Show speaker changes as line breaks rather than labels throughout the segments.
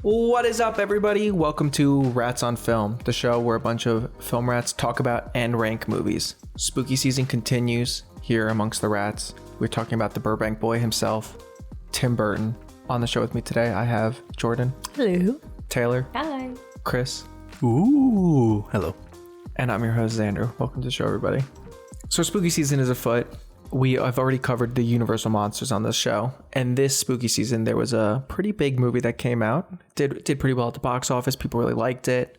What is up, everybody? Welcome to Rats on Film, the show where a bunch of film rats talk about and rank movies. Spooky season continues here amongst the rats. We're talking about the Burbank boy himself, Tim Burton. On the show with me today, I have Jordan.
Hello.
Taylor.
Hi.
Chris.
Ooh, hello.
And I'm your host, Xander. Welcome to the show, everybody. So spooky season is afoot. I've already covered the Universal monsters on this show, and this spooky season there was a pretty big movie that came out. Did pretty well at the box office. People really liked it.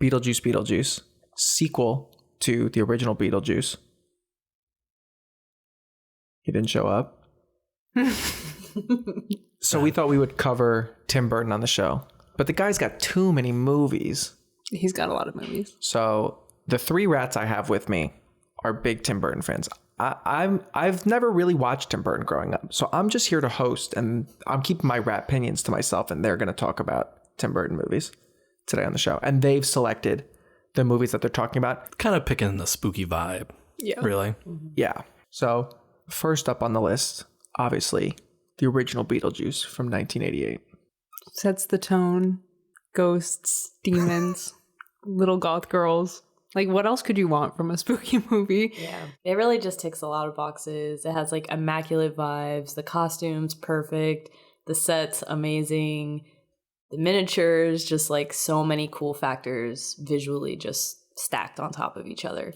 Beetlejuice, sequel to the original Beetlejuice. He didn't show up. So we thought we would cover Tim Burton on the show, but the guy's got too many movies.
He's got a lot of movies.
So the three rats I have with me are big Tim Burton fans. I've never really watched Tim Burton growing up, so I'm just here to host, and I'm keeping my rat opinions to myself, and they're going to talk about Tim Burton movies today on the show, and they've selected the movies that they're talking about.
Kind of picking the spooky vibe.
Yeah.
Really?
Yeah. So first up on the list, obviously, the original Beetlejuice from 1988.
Sets the tone. Ghosts, demons, little goth girls. Like, what else could you want from a spooky movie?
Yeah, it really just ticks a lot of boxes. It has like immaculate vibes. The costumes, perfect. The sets, amazing. The miniatures, just like so many cool factors visually just stacked on top of each other.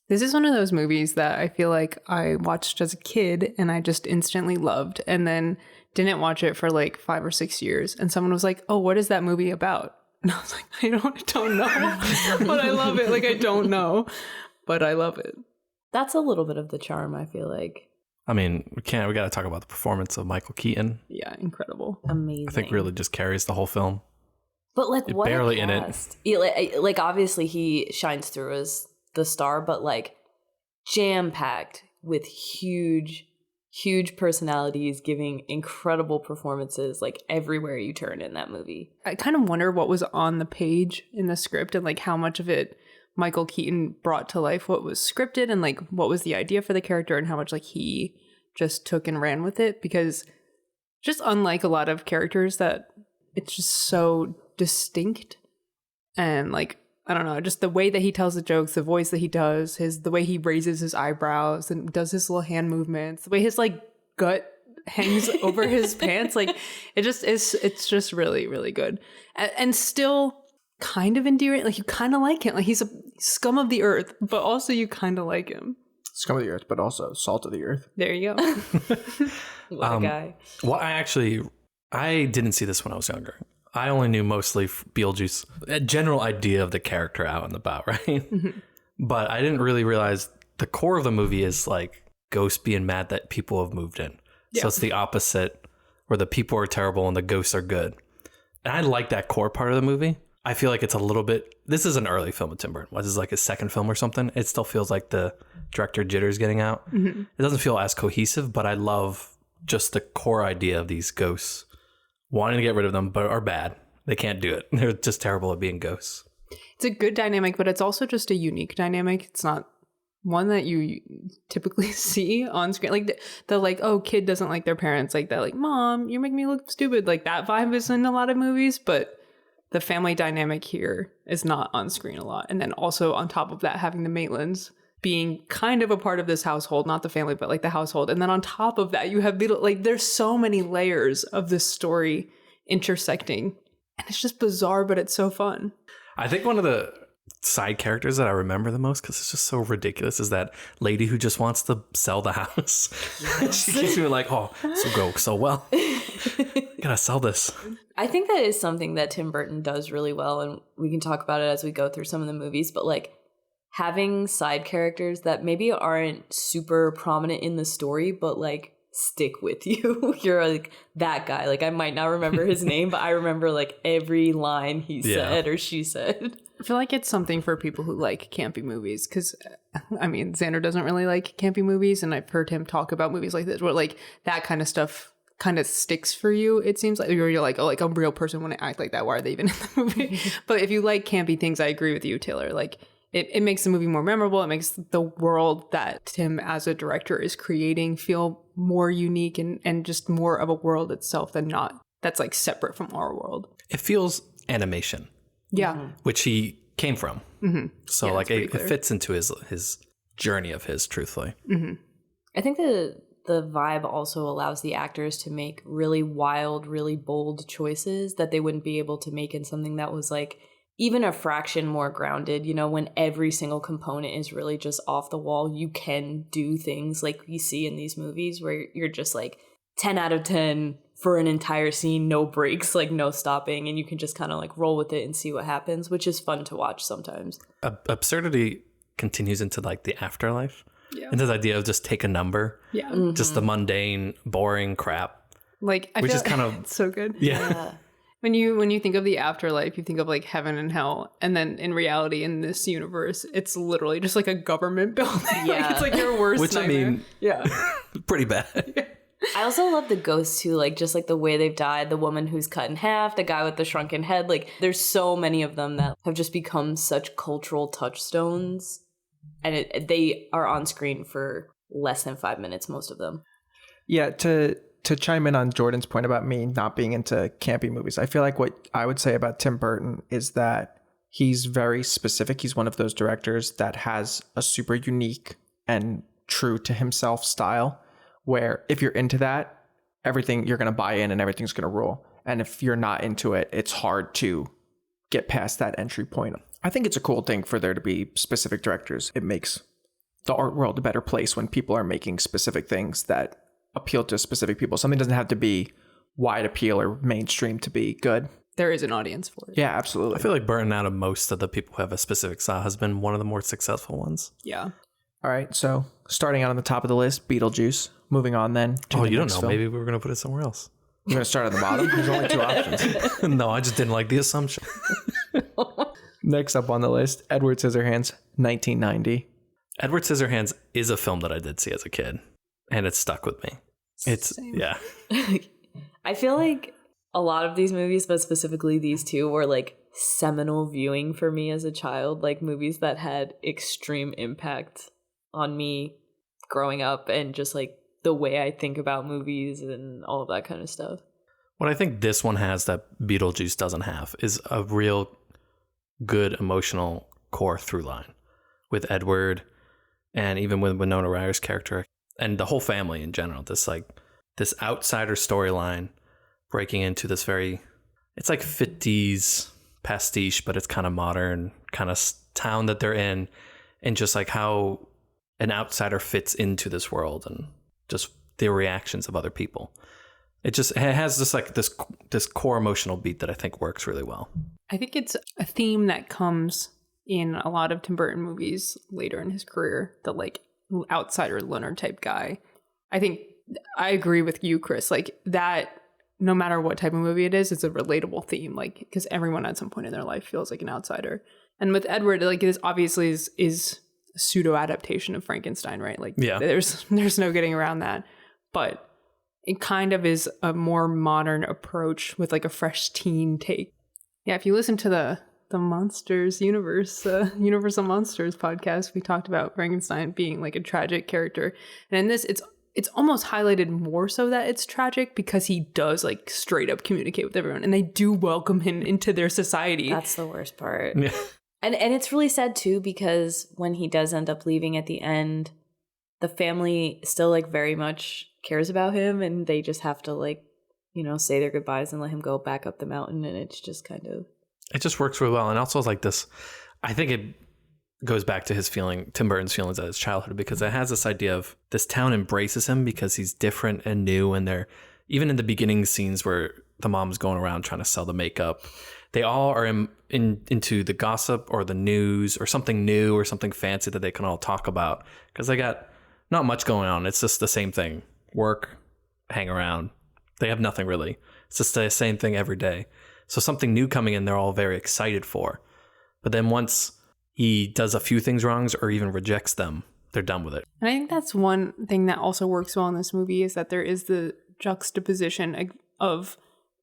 This is one of those movies that I feel like I watched as a kid and I just instantly loved, and then didn't watch it for like 5 or 6 years. And someone was like, oh, what is that movie about? And I was like, I don't know, but I love it. Like, I don't know, but I love it.
That's a little bit of the charm, I feel like.
I mean, we got to talk about the performance of Michael Keaton.
Yeah, incredible.
Amazing.
I think really just carries the whole film.
But like, what
barely
a cast. In it. Like, obviously he shines through as the star, but like jam-packed with huge personalities giving incredible performances like everywhere you turn in that movie.
I kind of wonder what was on the page in the script and like how much of it Michael Keaton brought to life, what was scripted and like what was the idea for the character, and how much like he just took and ran with it, because just unlike a lot of characters that it's just so distinct, and like, I don't know, just the way that he tells the jokes, the voice that he does, the way he raises his eyebrows and does his little hand movements, the way his like gut hangs over his pants, like it's just really, really good. And still kind of endearing. Like, you kind of like him. Like, he's a scum of the earth, but also you kind of like him.
Scum of the earth, but also salt of the earth.
There you go.
What a guy.
Well, I didn't see this when I was younger. I only knew mostly Beetlejuice, a general idea of the character out and about, right? Mm-hmm. But I didn't really realize the core of the movie is like ghosts being mad that people have moved in. Yeah. So it's the opposite, where the people are terrible and the ghosts are good. And I like that core part of the movie. I feel like it's a little bit, this is an early film of Tim Burton. This is like his second film or something. It still feels like the director jitters getting out. Mm-hmm. It doesn't feel as cohesive, but I love just the core idea of these ghosts wanting to get rid of them, but are bad. They can't do it. They're just terrible at being ghosts.
It's a good dynamic, but it's also just a unique dynamic. It's not one that you typically see on screen. Like the like, oh, kid doesn't like their parents. Like that, like, mom, you make me look stupid. Like that vibe is in a lot of movies, but the family dynamic here is not on screen a lot. And then also on top of that, having the Maitlands being kind of a part of this household, not the family, but like the household. And then on top of that, you have like, there's so many layers of this story intersecting, and it's just bizarre, but it's so fun.
I think one of the side characters that I remember the most, because it's just so ridiculous, is that lady who just wants to sell the house. Yes. She keeps me like, oh, this will go so well. Gotta sell this.
I think that is something that Tim Burton does really well, and we can talk about it as we go through some of the movies, but like having side characters that maybe aren't super prominent in the story, but like stick with you. You're like that guy. Like, I might not remember his name, but I remember like every line he said or she said.
I feel like it's something for people who like campy movies, because I mean, Xander doesn't really like campy movies, and I've heard him talk about movies like this where like that kind of stuff kind of sticks for you. It seems like you're like, oh, like a real person wouldn't act like that. Why are they even in the movie? But if you like campy things, I agree with you, Taylor. Like, it makes the movie more memorable. It makes the world that Tim as a director is creating feel more unique and just more of a world itself than not that's like separate from our world.
It feels animation.
Yeah.
Which he came from. So
Yeah,
like it
clear.
fits into his journey of his, truthfully.
I think the vibe also allows the actors to make really wild, really bold choices that they wouldn't be able to make in something that was like even a fraction more grounded. You know, when every single component is really just off the wall, you can do things like you see in these movies where you're just like 10 out of 10 for an entire scene, no breaks, like no stopping, and you can just kind of like roll with it and see what happens, which is fun to watch sometimes.
Absurdity continues into like the afterlife.
Yeah.
And this idea of just take a number.
Yeah.
Just the mundane, boring crap.
Like I
Which
feel
is kind of
it's so good.
Yeah.
When you think of the afterlife, you think of like heaven and hell, and then in reality, in this universe, it's literally just like a government building.
Yeah.
Like, it's like your worst
Which
nightmare.
I mean,
yeah,
pretty bad.
I also love the ghosts too, like just like the way they've died, the woman who's cut in half, the guy with the shrunken head. Like there's so many of them that have just become such cultural touchstones, and they are on screen for less than 5 minutes, most of them.
Yeah, to chime in on Jordan's point about me not being into campy movies, I feel like what I would say about Tim Burton is that he's very specific. He's one of those directors that has a super unique and true to himself style, where if you're into that, everything you're going to buy in and everything's going to rule. And if you're not into it, it's hard to get past that entry point. I think it's a cool thing for there to be specific directors. It makes the art world a better place when people are making specific things that appeal to specific people. Something doesn't have to be wide appeal or mainstream to be good.
there is an audience for it.
Yeah, absolutely.
I feel like Burton, out of most of the people who have a specific style, has been one of the more successful ones.
Yeah.
All right, so starting out on the top of the list, Beetlejuice. Moving on then to
Oh,
the
you don't
next
know.
film.
Maybe we were going to put it somewhere else.
You're going to start at the bottom? There's only two options.
No, I just didn't like the assumption.
Next up on the list, Edward Scissorhands, 1990.
Edward Scissorhands is a film that I did see as a kid, and it stuck with me. It's,
Same.
yeah.
I feel like a lot of these movies, but specifically these two, were like seminal viewing for me as a child, like movies that had extreme impact on me growing up and just like the way I think about movies and all of that kind of stuff.
What I think this one has that Beetlejuice doesn't have is a real good emotional core through line with Edward and even with Winona Ryder's character and the whole family in general. This outsider storyline breaking into this very, it's like 50s pastiche, but it's kind of modern kind of town that they're in, and just like how an outsider fits into this world and just the reactions of other people. It has this core emotional beat that I think works really well.
I think it's a theme that comes in a lot of Tim Burton movies later in his career, the like outsider loner type guy. I think I agree with you, Chris, like that no matter what type of movie it is, it's a relatable theme, like because everyone at some point in their life feels like an outsider. And with Edward, like this obviously is a pseudo adaptation of Frankenstein, right? Like
yeah.
there's no getting around that. But it kind of is a more modern approach with like a fresh teen take. Yeah, if you listen to the Monsters Universal Monsters podcast, we talked about Frankenstein being like a tragic character. And in this, it's almost highlighted more so that it's tragic because he does like straight up communicate with everyone and they do welcome him into their society.
That's the worst part.
Yeah.
And it's really sad too, because when he does end up leaving at the end, the family still like very much cares about him, and they just have to like, you know, say their goodbyes and let him go back up the mountain. And it's just kind of,
it just works really well. And also like this, I think it goes back to Tim Burton's feelings at his childhood, because it has this idea of this town embraces him because he's different and new. And they're, even in the beginning scenes where the mom's going around trying to sell the makeup, they all are into the gossip or the news or something new or something fancy that they can all talk about, because they got not much going on. It's just the same thing. Work, hang around. They have nothing really. It's just the same thing every day. So something new coming in, they're all very excited for. But then once he does a few things wrong or even rejects them, they're done with it.
And I think that's one thing that also works well in this movie is that there is the juxtaposition of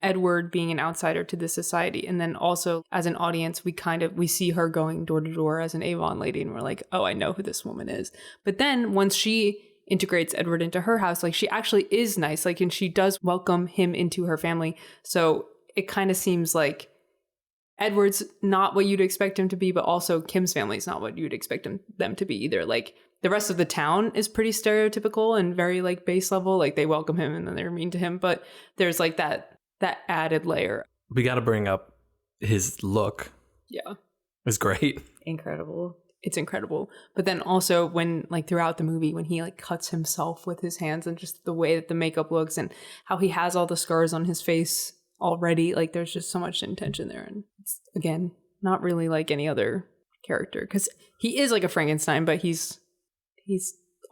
Edward being an outsider to this society. And then also as an audience, we see her going door to door as an Avon lady, and we're like, oh, I know who this woman is. But then once she integrates Edward into her house, like she actually is nice, like, and she does welcome him into her family. So it kind of seems like Edward's not what you'd expect him to be, but also Kim's family is not what you'd expect them to be either. Like the rest of the town is pretty stereotypical and very like base level. Like they welcome him and then they're mean to him, but there's like that added layer.
We got to bring up his look.
Yeah.
It's great.
Incredible.
It's incredible. But then also when like throughout the movie, when he like cuts himself with his hands and just the way that the makeup looks and how he has all the scars on his face already, like there's just so much intention there. And it's, again, not really like any other character because he is like a Frankenstein, but he's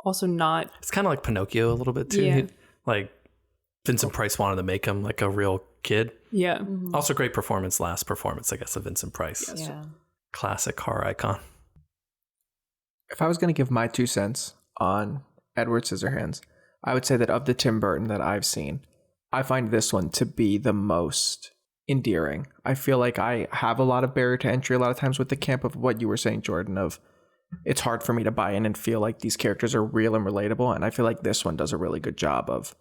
also not.
It's kind of like Pinocchio a little bit too.
Yeah.
Like Vincent Price wanted to make him like a real kid.
Yeah.
Mm-hmm.
Also great performance, last performance, I guess, of Vincent Price.
Yes.
Yeah.
Classic horror icon.
If I was going to give my 2 cents on Edward Scissorhands, I would say that of the Tim Burton that I've seen, I find this one to be the most endearing. I feel like I have a lot of barrier to entry a lot of times with the camp of what you were saying, Jordan, of it's hard for me to buy in and feel like these characters are real and relatable. And I feel like this one does a really good job of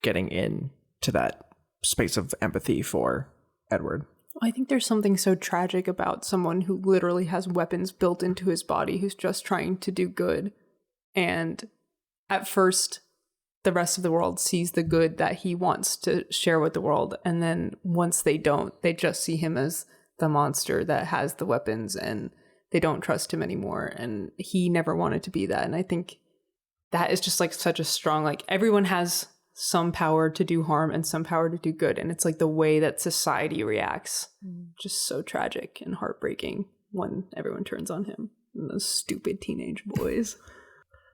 getting into that space of empathy for Edward.
I think there's something so tragic about someone who literally has weapons built into his body who's just trying to do good. And at first, the rest of the world sees the good that he wants to share with the world. And then once they don't, they just see him as the monster that has the weapons and they don't trust him anymore. And he never wanted to be that. And I think that is just like such a strong, like everyone has some power to do harm and some power to do good. And it's like the way that society reacts, just so tragic and heartbreaking when everyone turns on him and those stupid teenage boys.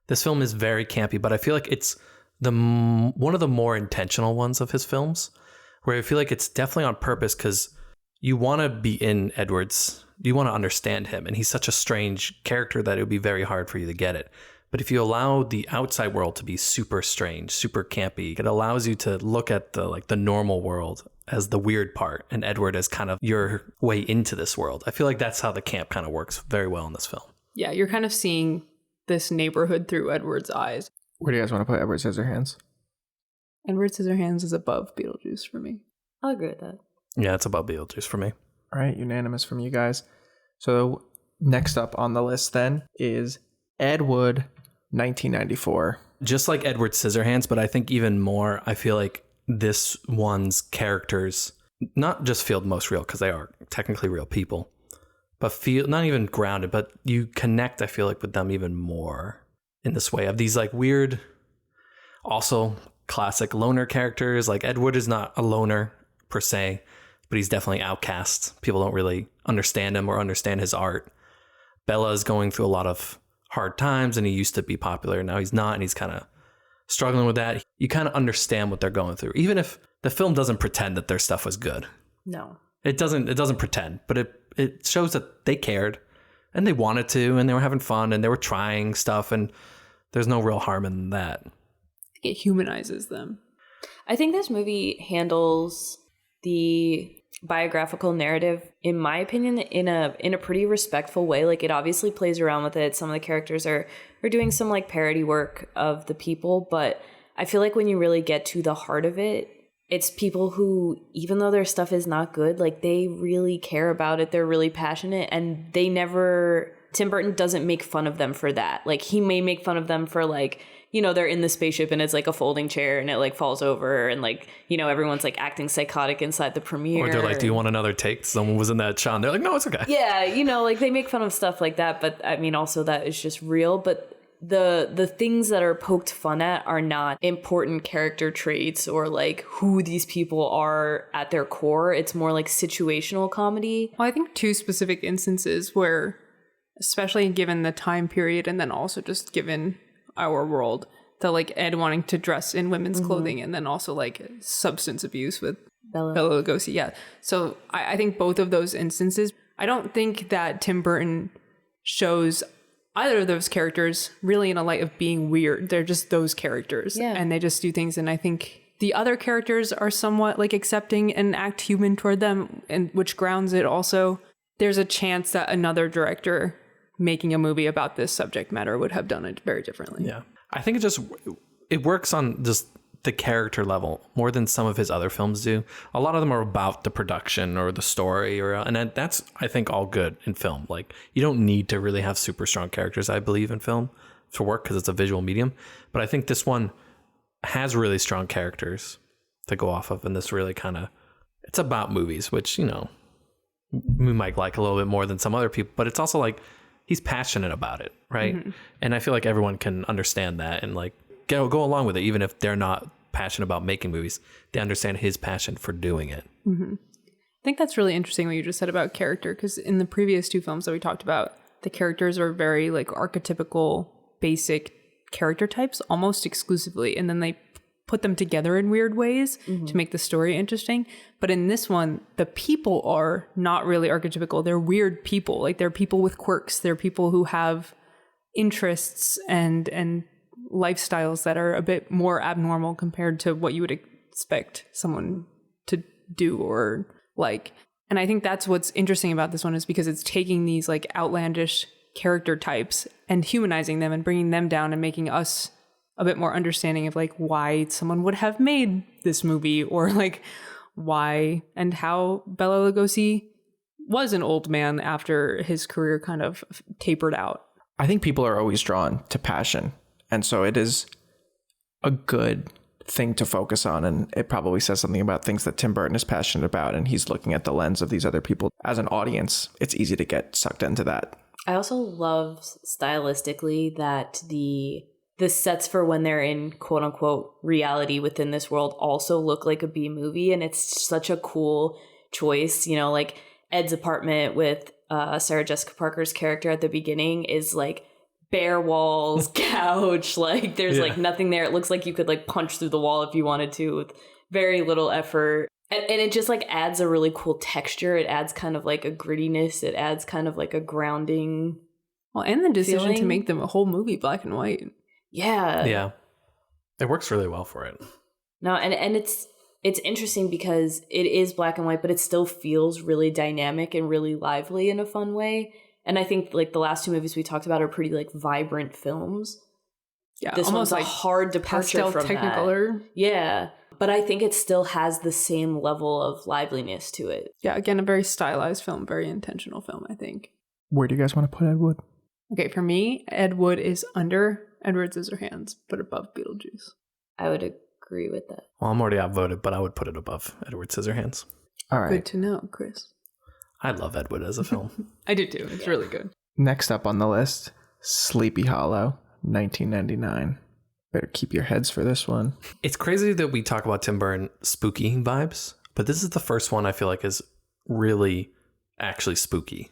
This film is very campy, but I feel like it's one of the more intentional ones of his films, where I feel like it's definitely on purpose because you want to be in Edward's, you want to understand him, and he's such a strange character that it would be very hard for you to get it. But if you allow the outside world to be super strange, super campy, it allows you to look at the normal world as the weird part, and Edward as kind of your way into this world. I feel like that's how the camp kind of works very well in this film.
Yeah, you're kind of seeing this neighborhood through Edward's eyes.
Where do you guys want to put Edward Scissorhands?
Edward Scissorhands is above Beetlejuice for me.
I'll agree with that.
Yeah, it's above Beetlejuice for me.
All right, unanimous from you guys. So next up on the list then is Ed Wood, 1994.
Just like Edward Scissorhands, but I think even more, I feel like this one's characters not just feel most real because they are technically real people, but feel not even grounded, but you connect, I feel like, with them even more in this way of these like weird, also classic loner characters. Like Edward is not a loner per se, but he's definitely outcast. People don't really understand him or understand his art. Bella is going through a lot of hard times and he used to be popular. Now he's not, and he's kind of struggling with that. You kind of understand what they're going through, even if the film doesn't pretend that their stuff was good.
No,
it doesn't pretend, but it shows that they cared and they wanted to, and they were having fun and they were trying stuff, and there's no real harm in that.
It humanizes them.
I think this movie handles the biographical narrative, in my opinion, in a pretty respectful way. Like, it obviously plays around with it. Some of the characters are doing some like parody work of the people, but I feel like when you really get to the heart of it, it's people who, even though their stuff is not good, like they really care about it. They're really passionate, and Tim Burton doesn't make fun of them for that. Like, he may make fun of them for like, you know, they're in the spaceship and it's like a folding chair and it like falls over, and like, you know, everyone's like acting psychotic inside the premiere.
Or they're like, do you want another take? Someone was in that shot and they're like, no, it's okay.
Yeah, you know, like they make fun of stuff like that, but I mean, also that is just real. But the things that are poked fun at are not important character traits or like who these people are at their core. It's more like situational comedy.
Well, I think two specific instances where, especially given the time period and then also just given our world, the like Ed wanting to dress in women's clothing, and then also like substance abuse with Bela Lugosi. Yeah. So I think both of those instances, I don't think that Tim Burton shows either of those characters really in a light of being weird. They're just those characters, and they just do things. And I think the other characters are somewhat like accepting and act human toward them, and which grounds it also. There's a chance that another director making a movie about this subject matter would have done it very differently.
Yeah. I think it works on just the character level more than some of his other films do. A lot of them are about the production or the story, and that's, I think, all good in film. Like, you don't need to really have super strong characters, I believe, in film to work because it's a visual medium. But I think this one has really strong characters to go off of, and this really it's about movies, which, you know, we might like a little bit more than some other people, but it's also like he's passionate about it, right? Mm-hmm. And I feel like everyone can understand that and like go along with it, even if they're not passionate about making movies. They understand his passion for doing it.
Mm-hmm. I think that's really interesting what you just said about character, because in the previous two films that we talked about, the characters are very like archetypical, basic character types almost exclusively, and then they put them together in weird ways to make the story interesting. But in this one, the people are not really archetypical. They're weird people. Like, they're people with quirks. They're people who have interests and lifestyles that are a bit more abnormal compared to what you would expect someone to do or like. And I think that's what's interesting about this one, is because it's taking these like outlandish character types and humanizing them and bringing them down and making us a bit more understanding of like why someone would have made this movie, or like why and how Bela Lugosi was an old man after his career kind of tapered out.
I think people are always drawn to passion. And so it is a good thing to focus on. And it probably says something about things that Tim Burton is passionate about. And he's looking at the lens of these other people. As an audience, it's easy to get sucked into that.
I also love stylistically that the sets for when they're in quote unquote reality within this world also look like a B movie. And it's such a cool choice. You know, like Ed's apartment with Sarah Jessica Parker's character at the beginning is like bare walls, couch, like there's like nothing there. It looks like you could like punch through the wall if you wanted to with very little effort. And it just like adds a really cool texture. It adds kind of like a grittiness. It adds kind of like a grounding.
Well, and the decision to make them a whole movie black and white.
Yeah.
Yeah. It works really well for it.
No, and it's interesting because it is black and white, but it still feels really dynamic and really lively in a fun way. And I think like the last two movies we talked about are pretty like vibrant films.
Yeah,
this
almost
one's
like
a hard departure from
Technicolor.
That. Yeah, but I think it still has the same level of liveliness to it.
Yeah, again, a very stylized film, very intentional film, I think.
Where do you guys want to put Ed Wood?
Okay, for me, Ed Wood is under Edward Scissorhands, but above Beetlejuice.
I would agree with that.
Well, I'm already outvoted, but I would put it above Edward Scissorhands.
All right.
Good to know, Chris.
I love Ed Wood as a film.
I do too. It's really good.
Next up on the list, Sleepy Hollow, 1999. Better keep your heads for this one.
It's crazy that we talk about Tim Burton spooky vibes, but this is the first one I feel like is really actually spooky.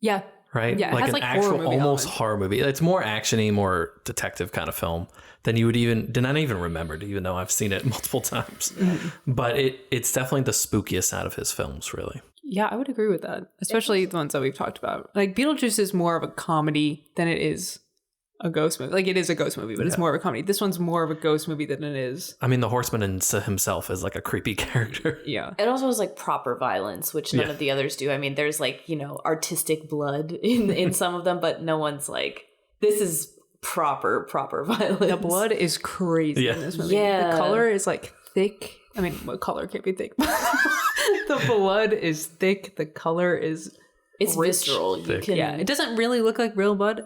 Yeah.
Right?
Yeah, it
like
has
an
like
actual
horror movie
almost
elements.
horror movie. It's more action-y, more detective kind of film than you would did not even remember, even though I've seen it multiple times. Mm-hmm. But it's definitely the spookiest out of his films, really.
Yeah, I would agree with that, especially the ones that we've talked about. Like Beetlejuice is more of a comedy than it is a ghost movie. Like it is a ghost movie, but it's more of a comedy. This one's more of a ghost movie than it is.
I mean, the Horseman himself is like a creepy character.
Yeah.
It also has like proper violence, which none of the others do. I mean, there's like, you know, artistic blood in some of them, but no one's like, this is proper violence.
The blood is crazy in this movie.
Yeah.
The color is like thick. I mean, what color can't be thick? The blood is thick. The color is
it's
rich.
visceral. You can,
Yeah, it doesn't really look like real blood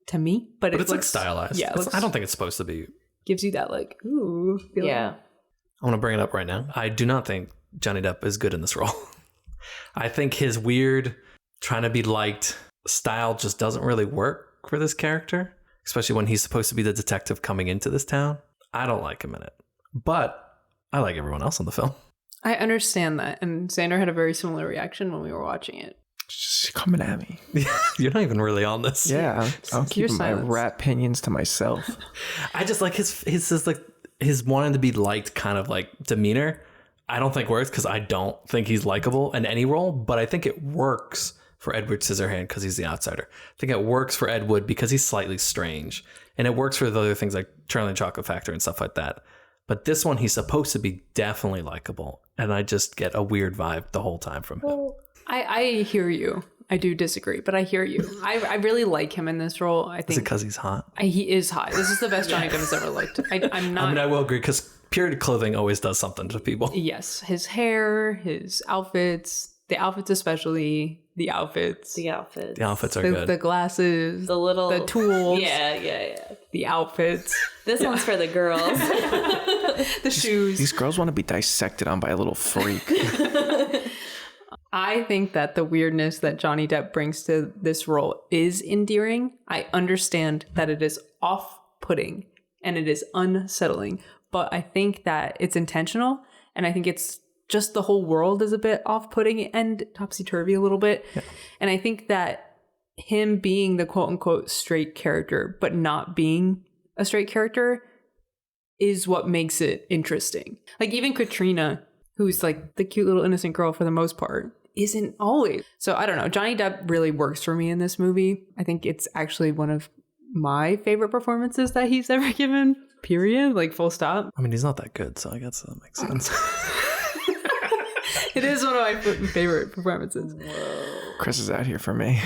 to me, but it
it's
looks
like stylized.
Yeah,
I don't think it's supposed to be.
Gives you that like ooh feeling.
Yeah.
I want to bring it up right now. I do not think Johnny Depp is good in this role. I think his weird trying to be liked style just doesn't really work for this character, especially when he's supposed to be the detective coming into this town. I don't like him in it, but I like everyone else in the film.
I understand that, and Xander had a very similar reaction when we were watching it.
Just coming at me.
You're not even really on this.
Yeah, I'm keeping my
silence.
rat opinions to myself.
I just like his wanting to be liked kind of like demeanor. I don't think works because I don't think he's likable in any role, but I think it works for Edward Scissorhands because he's the outsider. I think it works for Ed Wood because he's slightly strange, and it works for the other things like Charlie and the Chocolate Factory and stuff like that. But this one, he's supposed to be definitely likable. And I just get a weird vibe the whole time from him.
I hear you. I do disagree, but I hear you. I really like him in this role. I think.
Is it because he's hot?
He is hot. This is the best Johnny Depp has ever looked. I'm not.
I mean, I will agree because period clothing always does something to people.
Yes, his hair, his outfits, the outfits especially, the outfits.
The outfits.
The outfits are good.
The glasses,
the
tools.
Yeah.
The outfits.
This one's for the girls.
The shoes.
These girls want to be dissected on by a little freak.
I think that the weirdness that Johnny Depp brings to this role is endearing. I understand that it is off-putting and it is unsettling, but I think that it's intentional, and I think it's just the whole world is a bit off-putting and topsy-turvy a little bit. Yeah. And I think that him being the quote-unquote straight character, but not being a straight character, is what makes it interesting. Like even Katrina, who's like the cute little innocent girl for the most part, isn't always. So I don't know. Johnny Depp really works for me in this movie. I think it's actually one of my favorite performances that he's ever given, period. Like full stop.
I mean, he's not that good, so I guess that makes sense.
It is one of my favorite performances.
Chris is out here for me.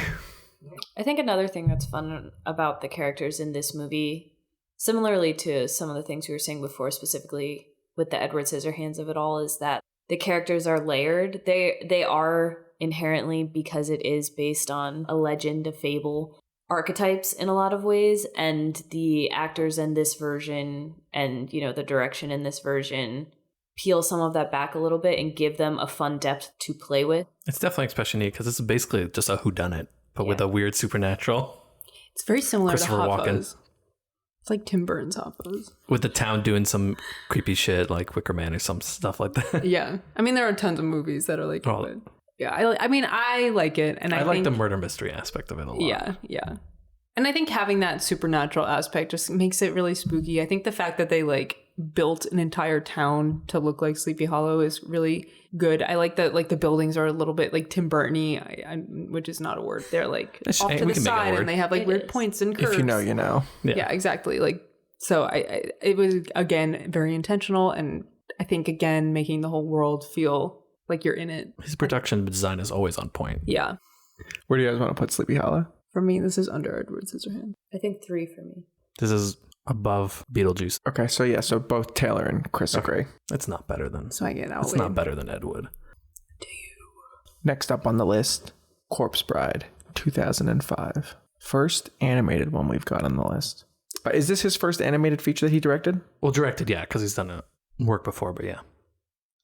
I think another thing that's fun about the characters in this movie, similarly to some of the things we were saying before, specifically with the Edward Scissorhands of it all, is that the characters are layered. They are inherently, because it is based on a legend, a fable, archetypes in a lot of ways, and the actors in this version and, you know, the direction in this version peel some of that back a little bit and give them a fun depth to play with.
It's definitely especially neat because it's basically just a whodunit, but with a weird supernatural.
It's very similar to Hot
Walken.
Fuzz. It's like Tim Burton's Hot Fuzz.
With the town doing some creepy shit like Wicker Man or some stuff like that.
Yeah. I mean, there are tons of movies that are like that. Yeah. I mean, I like it. And I
like
think
the murder mystery aspect of it a lot.
Yeah. And I think having that supernatural aspect just makes it really spooky. I think the fact that they like built an entire town to look like Sleepy Hollow is really good. I like that like the buildings are a little bit like Tim Burton-y, which is not a word. They're like off to the side and they have like weird points and curves.
If you know, you know.
Yeah, exactly. Like so it was again very intentional, and I think again making the whole world feel like you're in it.
His production design is always on point.
Yeah.
Where do you guys want to put Sleepy Hollow?
For me, this is under Edward Scissorhands.
I think 3 for me.
This is above Beetlejuice.
Okay, so both Taylor and Chris agree.
It's not better than.
So I get out.
It's not better than Ed Wood.
Next up on the list, Corpse Bride, 2005. First animated one we've got on the list. Is this his first animated feature that he directed?
Well, directed, yeah, because he's done work before, but yeah.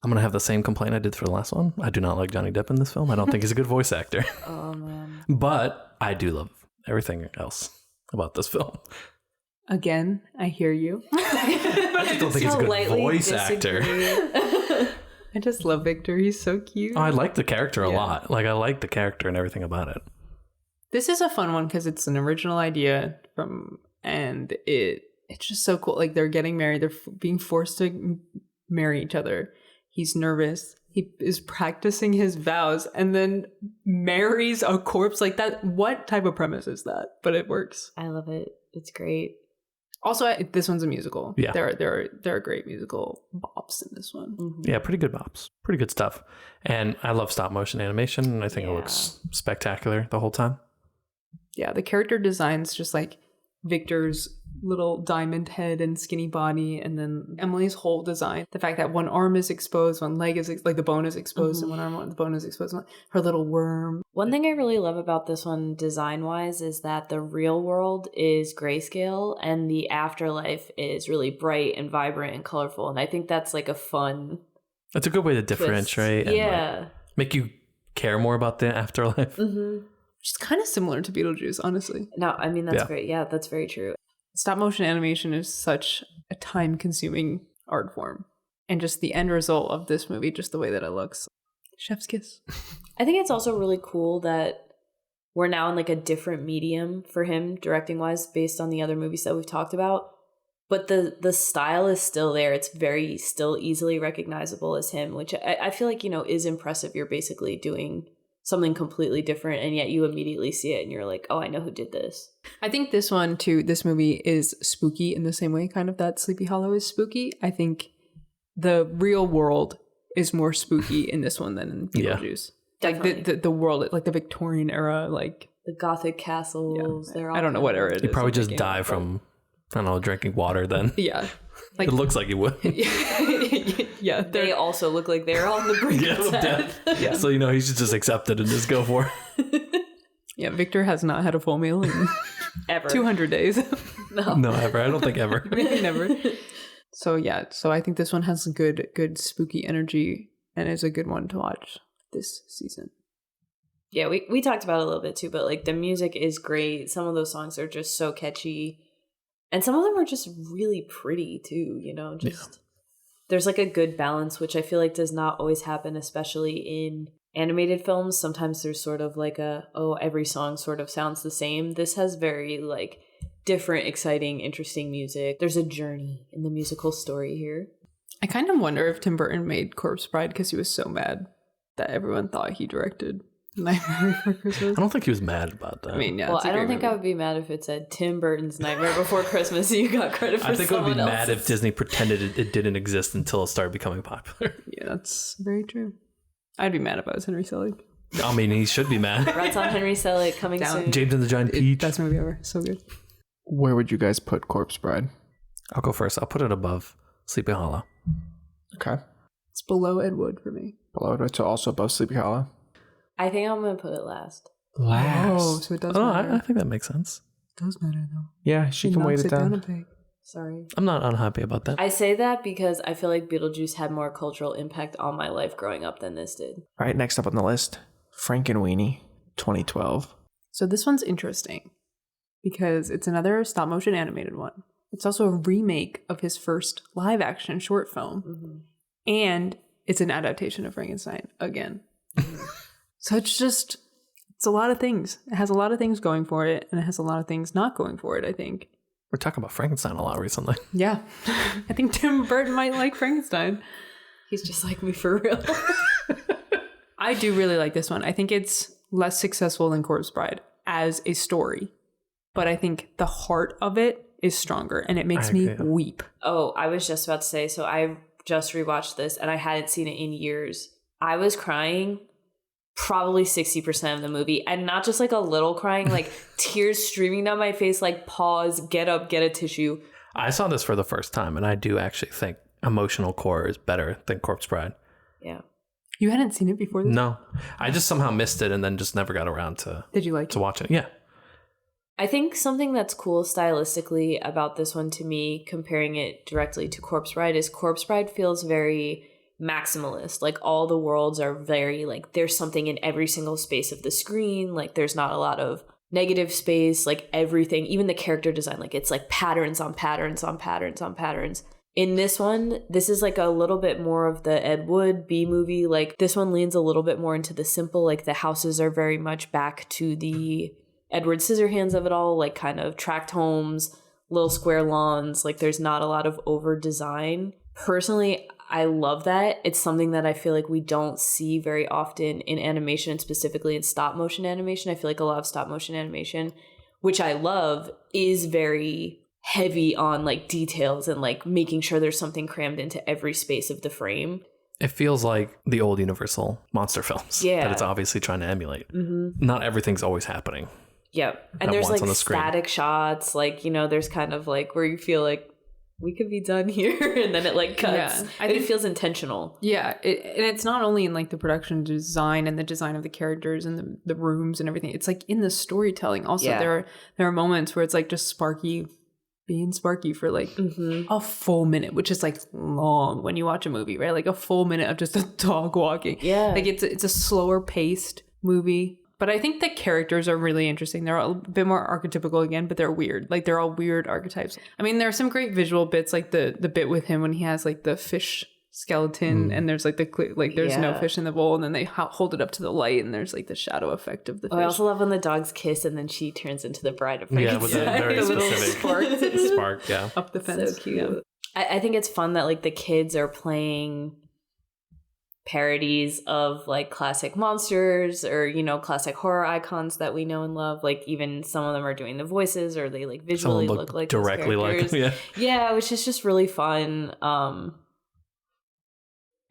I'm going to have the same complaint I did for the last one. I do not like Johnny Depp in this film. I don't think he's a good voice actor.
Oh, man.
But I do love everything else about this film.
Again, I hear you.
I just don't think he's a good voice actor.
I just love Victor. He's so cute.
Oh, I like the character a lot. Like, I like the character and everything about it.
This is a fun one because it's an original idea and it's just so cool. Like they're getting married. They're being forced to marry each other. He's nervous. He is practicing his vows and then marries a corpse like that. What type of premise is that? But it works.
I love it. It's great.
Also, this one's a musical.
Yeah.
There are great musical bops in this one.
Mm-hmm.
Yeah, pretty good bops. Pretty good stuff. And I love stop motion animation, and I think it looks spectacular the whole time.
Yeah, the character designs just like Victor's little diamond head and skinny body, and then Emily's whole design. The fact that one arm is exposed, one leg is like the bone is exposed, and one arm, the bone is exposed. Her little worm.
One thing I really love about this one design wise is that the real world is grayscale and the afterlife is really bright and vibrant and colorful. And I think that's like a fun.
That's a good way to differentiate and like, make you care more about the afterlife.
Mm-hmm.
Which is kind of similar to Beetlejuice, honestly.
No, I mean, that's great. Yeah, that's very true.
Stop motion animation is such a time consuming art form. And just the end result of this movie, just the way that it looks. Chef's kiss.
I think it's also really cool that we're now in like a different medium for him directing wise based on the other movies that we've talked about. But the style is still there. It's very still easily recognizable as him, which I feel like, you know, is impressive. You're basically doing something completely different, and yet you immediately see it and you're like, oh, I know who did this.
I think this one too, this movie is spooky in the same way kind of that Sleepy Hollow is spooky. I think the real world is more spooky in this one than in Beetlejuice. Like the world, like the Victorian era, like
the Gothic castles. They're all
I don't know what era it is.
He'd probably just die from, I don't know, drinking water then.
Yeah. Like,
it looks like he would.
Yeah.
They also look like they're on the brink of death.
Yeah. So, he should just accept it and just go for it.
Yeah, Victor has not had a full meal in
ever
200 days.
No, ever. I don't think ever.
Never. So I think this one has good spooky energy and is a good one to watch this season.
Yeah, we talked about it a little bit too, but like the music is great. Some of those songs are just so catchy. And some of them are just really pretty too, there's like a good balance, which I feel like does not always happen, especially in animated films. Sometimes there's sort of like every song sort of sounds the same. This has very like different, exciting, interesting music. There's a journey in the musical story here.
I kind of wonder if Tim Burton made Corpse Bride because he was so mad that everyone thought he directed Nightmare Before Christmas.
I don't think he was mad about that.
I mean, yeah.
Well, I don't think I would be mad if it said Tim Burton's Nightmare Before Christmas and you got credit for someone else.
I think I would be mad if Disney pretended it didn't exist until it started becoming popular.
Yeah, that's very true. I'd be mad if I was Henry Selick.
I mean, he should be mad.
Rats on Henry Selick coming soon.
James and the Giant Peach.
Best movie ever. So good.
Where would you guys put Corpse Bride?
I'll go first. I'll put it above Sleepy Hollow.
Okay.
It's below Ed Wood for me.
Below Ed Wood, so also above Sleepy Hollow.
I think I'm going to put it last.
Oh, so it does matter.
I think that makes sense.
It does matter, though.
Yeah, she can weight it down.
a peg.
Sorry.
I'm not unhappy about that.
I say that because I feel like Beetlejuice had more cultural impact on my life growing up than this did.
All right, next up on the list, Frankenweenie, 2012.
So this one's interesting because it's another stop motion animated one. It's also a remake of his first live action short film. Mm-hmm. And it's an adaptation of Frankenstein again. So it's a lot of things. It has a lot of things going for it, and it has a lot of things not going for it, I think.
We're talking about Frankenstein a lot recently.
Yeah. I think Tim Burton might like Frankenstein.
He's just like me for real.
I do really like this one. I think it's less successful than Corpse Bride as a story, but I think the heart of it is stronger, and it makes me weep.
Oh, I was just about to say, so I just rewatched this, and I hadn't seen it in years. I was crying probably 60% of the movie, and not just like a little crying, like tears streaming down my face, like pause, get up, get a tissue.
I saw this for the first time, and I do actually think emotional core is better than Corpse Bride.
Yeah.
You hadn't seen it before this?
No. I just somehow missed it and then just never got around to
Did you like
to watch it. Yeah.
I think something that's cool stylistically about this one to me, comparing it directly to Corpse Bride, is Corpse Bride feels very maximalist. Like all the worlds are very like there's something in every single space of the screen. Like there's not a lot of negative space, like everything, even the character design, like it's like patterns on patterns on patterns on patterns. In this one, this is like a little bit more of the Ed Wood B movie. Like this one leans a little bit more into the simple, like the houses are very much back to the Edward Scissorhands of it all, like kind of tract homes, little square lawns. Like there's not a lot of over design. Personally, I love that. It's something that I feel like we don't see very often in animation, specifically in stop motion animation. I feel like a lot of stop motion animation, which I love, is very heavy on like details and like making sure there's something crammed into every space of the frame.
It feels like the old Universal monster films that it's obviously trying to emulate. Mm-hmm. Not everything's always happening.
Yep. And there's like static shots, like, you know, there's kind of like where you feel like we could be done here, and then it like cuts. Yeah, it feels intentional.
Yeah, and it's not only in like the production design and the design of the characters and the rooms and everything. It's like in the storytelling. Also, there are moments where it's like just Sparky being Sparky for like a full minute, which is like long when you watch a movie, right? Like a full minute of just a dog walking.
Yeah,
like it's a slower paced movie. But I think the characters are really interesting. They're a bit more archetypical again, but they're weird. Like they're all weird archetypes. I mean, there are some great visual bits, like the bit with him when he has like the fish skeleton and there's like there's no fish in the bowl, and then they hold it up to the light and there's like the shadow effect of the fish.
I also love when the dogs kiss and then she turns into the bride of Frankenstein.
Yeah, with a very specific spark, yeah.
Up the fence.
So cute. Yeah. I think it's fun that like the kids are playing parodies of like classic monsters or, you know, classic horror icons that we know and love. Like even some of them are doing the voices or they like visually look like
directly like them.
Yeah, which is just really fun. I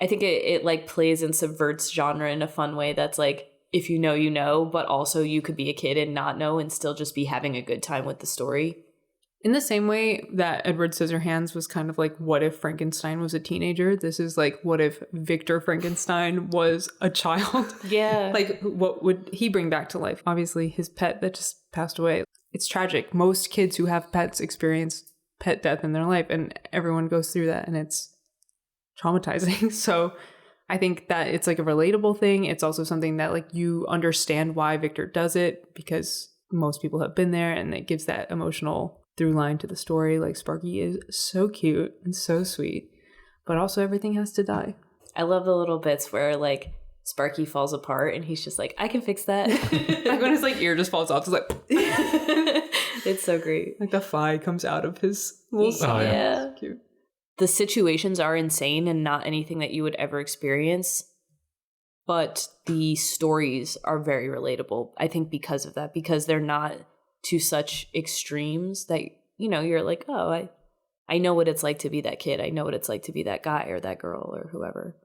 think it like plays and subverts genre in a fun way that's like, if you know, you know, but also you could be a kid and not know and still just be having a good time with the story.
In the same way that Edward Scissorhands was kind of like, what if Frankenstein was a teenager? This is like, what if Victor Frankenstein was a child?
Yeah.
Like, what would he bring back to life? Obviously, his pet that just passed away. It's tragic. Most kids who have pets experience pet death in their life, and everyone goes through that, and it's traumatizing. So I think that it's like a relatable thing. It's also something that like you understand why Victor does it because most people have been there, and it gives that emotional through line to the story. Like Sparky is so cute and so sweet, but also everything has to die.
I love the little bits where like Sparky falls apart and he's just like, I can fix that.
Like when his like ear just falls off, it's like
it's so great.
like the fly comes out of his little
Oh, yeah.
It's cute.
The situations are insane and not anything that you would ever experience, but the stories are very relatable. I think because of that, because they're not to such extremes that, you know, you're like, oh, I know what it's like to be that kid. I know what it's like to be that guy or that girl or whoever.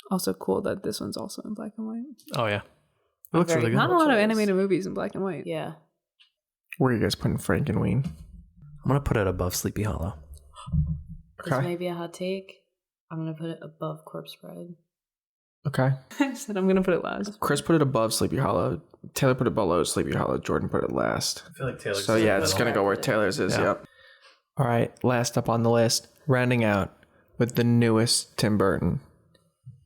Also cool that this one's also in black and white.
Oh, yeah. It looks really good.
Not a lot of animated movies in black and white.
Yeah.
Where are you guys putting Frankenweenie?
I'm going to put it above Sleepy Hollow.
This may be a hot take. I'm going to put it above Corpse Bride.
Okay.
I said I'm going to put it last.
Chris put it above Sleepy Hollow. Taylor put it below Sleepy Hollow. Jordan put it last.
I feel like Taylor's
So yeah, it's going to go where Taylor's is. Yep. All right. Last up on the list, rounding out with the newest Tim Burton,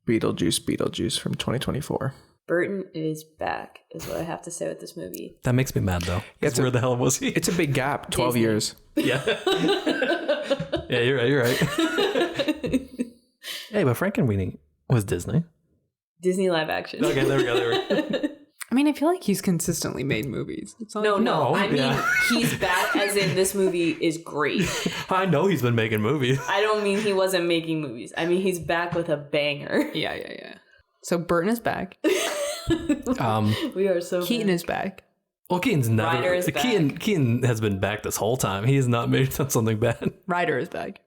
Beetlejuice from 2024.
Burton is back, is what I have to say with this movie.
That makes me mad, though. Where the hell was he?
It's a big gap, 12 years.
Yeah. Yeah, you're right. Hey, but Frankenweenie was Disney.
Disney live action.
Okay, there we go.
I mean, I feel like he's consistently made movies. It's not
No. I mean, he's back as in this movie is great.
I know he's been making movies.
I don't mean he wasn't making movies. I mean, he's back with a banger.
Yeah. So Burton is back.
We are so
Keaton is back.
Well, Keaton's never.
Ryder is back.
Keaton has been back this whole time. He has not made something bad.
Ryder is back.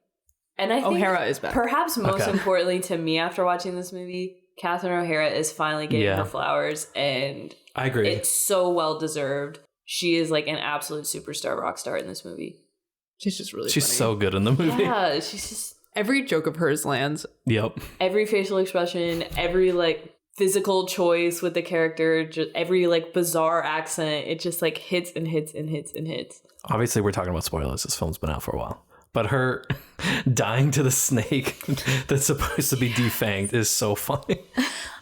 And I think
O'Hara is back.
Perhaps most importantly to me after watching this movie, Catherine O'Hara is finally getting her flowers, and
I agree.
It's so well deserved. She is like an absolute superstar rock star in this movie.
She's just really
She's
funny.
so good in the movie.
Yeah, she's just
Every joke of hers lands.
Yep.
Every facial expression, every like physical choice with the character, just every like bizarre accent, it just like hits and hits and hits and hits.
Obviously, we're talking about spoilers. This film's been out for a while. But her dying to the snake that's supposed to be defanged is so funny.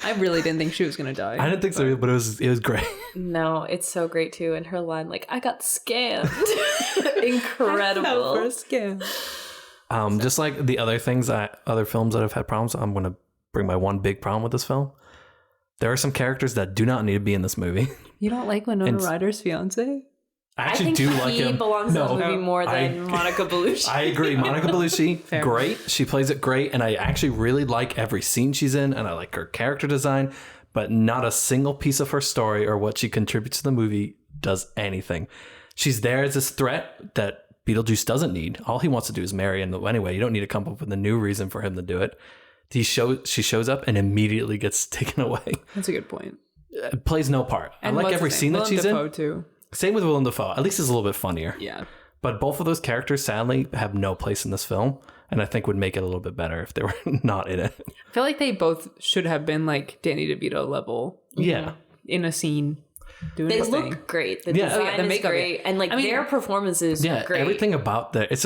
I really didn't think she was going to die.
I didn't think so, but it was great.
No, it's so great too. And her line, like, I got scammed. Incredible.
I fell for a scam.
Just like the other things, other films that have had problems, I'm going to bring my one big problem with this film. There are some characters that do not need to be in this movie.
You don't like Winona Ryder's fiance?
I actually do like him.
He belongs in the movie more than Monica Bellucci.
I agree. Monica Bellucci, great. She plays it great. And I actually really like every scene she's in. And I like her character design. But not a single piece of her story or what she contributes to the movie does anything. She's there as this threat that Beetlejuice doesn't need. All he wants to do is marry. And anyway, you don't need to come up with a new reason for him to do it. She shows up and immediately gets taken away.
That's a good point.
It plays no part.
And
I like every scene that she's in.
Too.
Same with Willem Dafoe. At least it's a little bit funnier.
Yeah.
But both of those characters, sadly, have no place in this film. And I think would make it a little bit better if they were not in it.
I feel like they both should have been like Danny DeVito level.
Yeah.
In a scene. Doing
they
his
look
thing.
great. The design
the
is
makeup,
great. And like their performances are great.
Everything about that. It's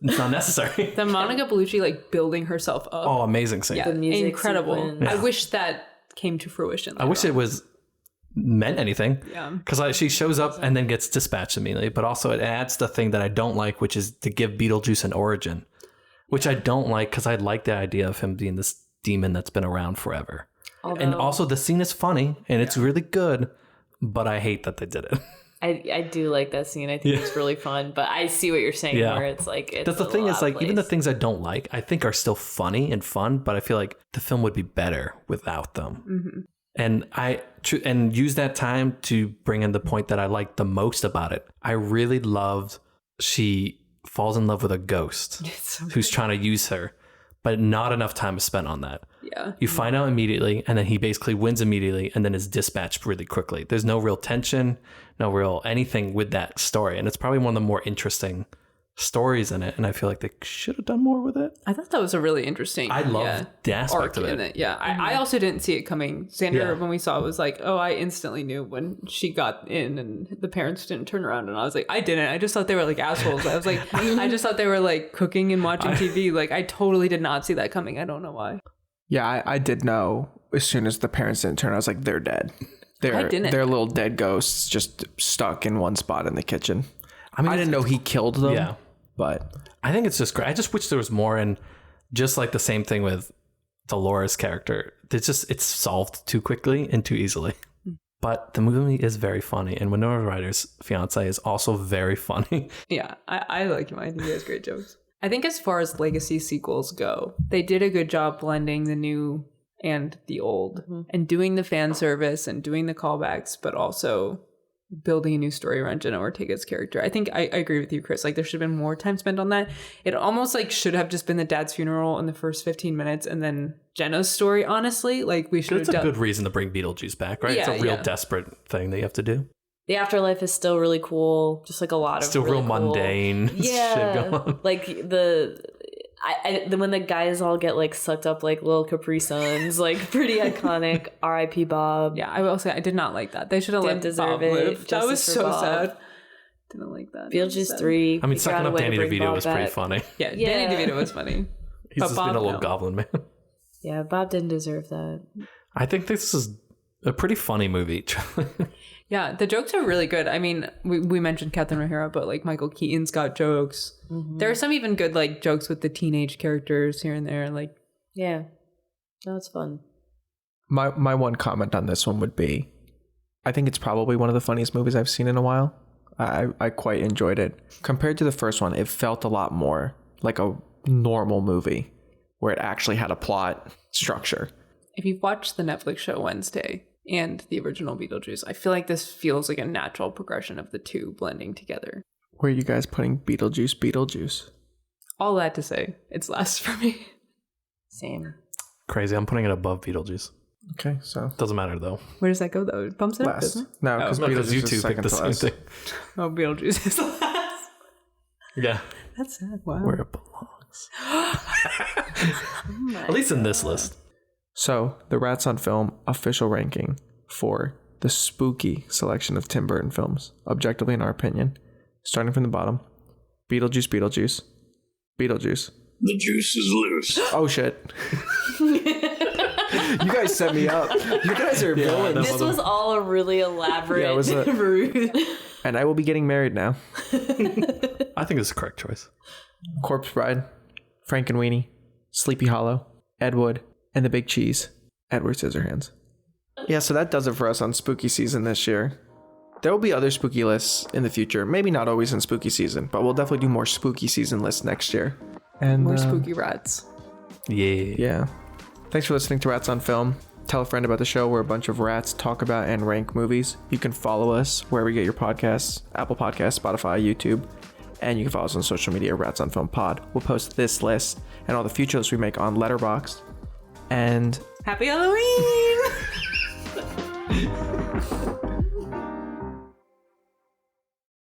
not necessary.
The Monica Bellucci like building herself up.
Oh, amazing scene.
Yeah,
the music
incredible.
sequence.
I wish that came to fruition.
I wish it was meant anything.
Yeah.
Because she shows up and then gets dispatched immediately. But also it adds the thing that I don't like, which is to give Beetlejuice an origin. Which I don't like because I like the idea of him being this demon that's been around forever. And also the scene is funny and it's really good. But I hate that they did it.
I do like that scene. I think it's really fun, but I see what you're saying where it's like
that's the thing is like even the things I don't like I think are still funny and fun, but I feel like the film would be better without them. And and use that time to bring in the point that I like the most about it. I really loved she falls in love with a ghost who's trying to use her, but not enough time is spent on that.
Yeah.
You find out immediately, and then he basically wins immediately and then is dispatched really quickly. There's no real tension, no real anything with that story. And it's probably one of the more interesting stories in it. And I feel like they should have done more with it.
I thought that was a really interesting
I love the aspect of it.
in it. Yeah. I also didn't see it coming. Xander, when we saw it, was like, oh, I instantly knew when she got in and the parents didn't turn around. And I was like, I didn't. I just thought they were like assholes. I was like, I just thought they were like cooking and watching TV. Like, I totally did not see that coming. I don't know why.
Yeah, I did know as soon as the parents didn't turn, I was like, they're dead. They're little dead ghosts just stuck in one spot in the kitchen. I mean, I didn't know he killed them. Yeah. But
I think it's just great. I just wish there was more, and just like the same thing with Dolores' character. It's solved too quickly and too easily. But the movie is very funny, and Winona Ryder's fiance is also very funny.
Yeah, I like him. I think he has great jokes. I think as far as legacy sequels go, they did a good job blending the new and the old and doing the fan service and doing the callbacks, but also building a new story around Jenna Ortega's character. I think I agree with you, Chris. Like, there should have been more time spent on that. It almost like should have just been the dad's funeral in the first 15 minutes and then Jenna's story, honestly. Like, we should have done...
It's a good reason to bring Beetlejuice back, right? It's a real desperate thing that you have to do.
The afterlife is still really cool. Just like a lot of
still
really
real mundane shit going on.
Like when the guys all get like sucked up like little Capri Suns, like pretty iconic. R.I.P. Bob.
Yeah, I will say I did not like that. They should have let Bob live. That was so sad. Didn't like that.
Beetlejuice 3.
I mean, sucking up Danny DeVito was pretty funny.
Yeah, Danny DeVito was funny.
He's just been a little goblin man.
Yeah, Bob didn't deserve that.
I think this is a pretty funny movie.
Yeah, the jokes are really good. I mean, we mentioned Catherine O'Hara, but like Michael Keaton's got jokes. There are some even good like jokes with the teenage characters here and there. Like,
yeah, no, it's fun.
My one comment on this one would be, I think it's probably one of the funniest movies I've seen in a while. I quite enjoyed it. Compared to the first one, it felt a lot more like a normal movie where it actually had a plot structure.
If you've watched the Netflix show Wednesday and the original Beetlejuice, I feel like this feels like a natural progression of the two blending together.
Where are you guys putting Beetlejuice?
All that to say, it's last for me.
Same.
Crazy. I'm putting it above Beetlejuice.
Okay, so
doesn't matter though.
Where does that go though? It bumps it up, doesn't it?
No, because Beetlejuice
you
is
two picked the same thing.
Oh, Beetlejuice is last.
Yeah.
That's sad. Wow.
Where it belongs. At least in this list.
So, the Rats on Film official ranking for the spooky selection of Tim Burton films, objectively in our opinion, starting from the bottom, Beetlejuice.
The juice is loose.
Oh shit. You guys set me up. You guys are villains.
This was all a really elaborate route.
And I will be getting married now.
I think it's the correct choice.
Corpse Bride, Frankenweenie, Sleepy Hollow, Ed Wood, and The Big Cheese, Edward Scissorhands. Yeah, so that does it for us on spooky season this year. There will be other spooky lists in the future. Maybe not always in spooky season, but we'll definitely do more spooky season lists next year. And
more spooky rats.
Yeah.
Thanks for listening to Rats on Film. Tell a friend about the show where a bunch of rats talk about and rank movies. You can follow us wherever you get your podcasts, Apple Podcasts, Spotify, YouTube, and you can follow us on social media, Rats on Film Pod. We'll post this list and all the future lists we make on Letterboxd. And
happy Halloween!